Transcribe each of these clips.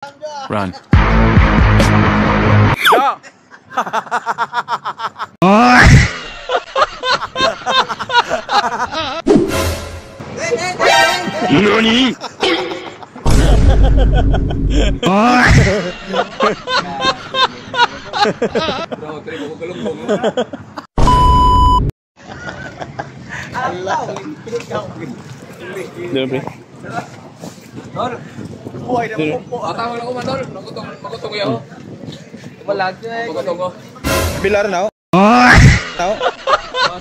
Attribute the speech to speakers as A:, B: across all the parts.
A: Run.
B: Go!
A: NANI?!
B: Bro, try mo galunggong.
C: Allah.
A: Dito, pre.
B: Dor.
C: Buhay na po.
B: Tawag lang ko man, Dor. Magutong yaw.
C: Walag na eh.
B: Magutong ko.
D: Bilar na ako. Tao.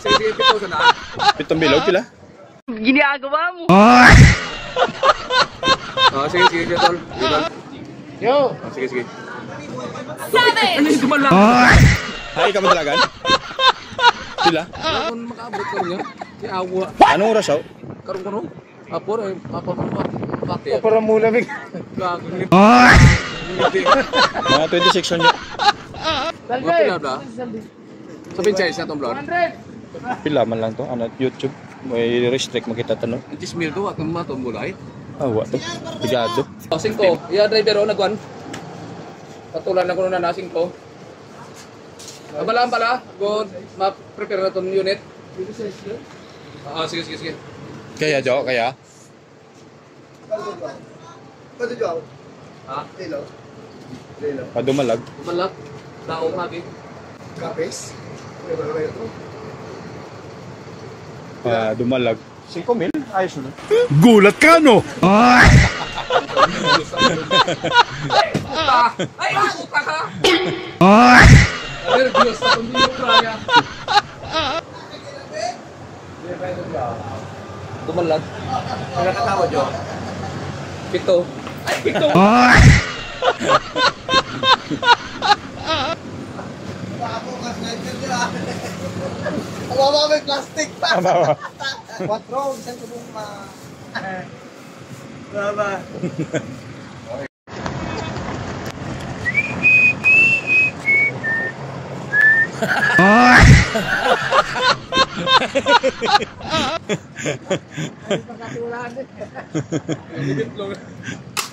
B: Sige, sige, pito sa na.
D: Pitong bilog pila.
C: Ginagawa mo.
B: Sige, sige, Dor.
C: Yo.
B: Sige, sige. Ay, duman lang.
D: Hay ka madalagan. Pila.
B: Kung makaabot ka niya, si Awa.
D: Anong oras ako?
B: Karong kuno. Apor, apa pati.
C: Para mula big.
B: Gagawin.
D: Mga 26 on yun.
B: Mga pila ba? Sabihin siya isa itong blog.
D: Pila man lang to. Ano, YouTube. May restrict makita tanong.
B: Ang chismil to, at naman itong bulay.
D: Awa to. Bigado.
B: Asing to, iya driver o nagwan. Patulan na ko na nasing to. Abalaan pala, go ma-prepare na itong unit. Sige, sige, sige.
D: Kaya Jo, kaya?
C: Pwede Jo.
B: Ha?
C: Hello. Hello.
D: Padumalag.
B: Umalak. Tao magi.
C: Kapes.
D: Padumalag. 5,000? Ayos na.
A: Gulat ka, no?
B: Puta! Ay, puta ka! Nervyos na kung hindi yung kaya. Tumalag.
C: May nakatawa Jo.
B: Pito. Ay, pito!
C: Pabukas na ito Jo. Mama may plastic pa.
D: Mama.
C: 4, isang kubong ma. Mama.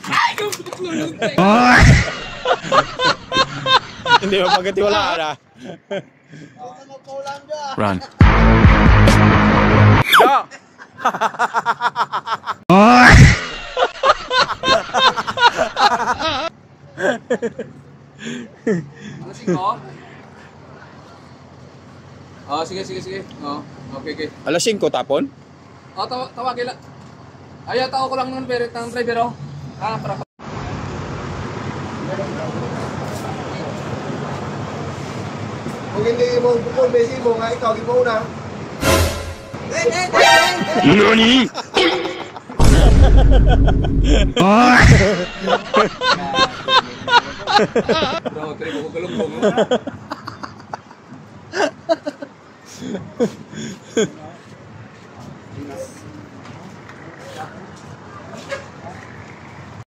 B: Ay, yung pagkakulong tayo.
D: Hindi mo pagkatiwalaan na.
A: Run.
B: Go! Alasing ko? Sige, sige, sige. Okay, okay.
D: Alas 5 tapon?
B: Tawagin lang. Ay, tao ko lang ng berit ng driver, oh. Para.
C: Kung hindi mo bukol besi mo nga ikaw mo una.
A: NANI?!
B: Bro, try mo galunggong.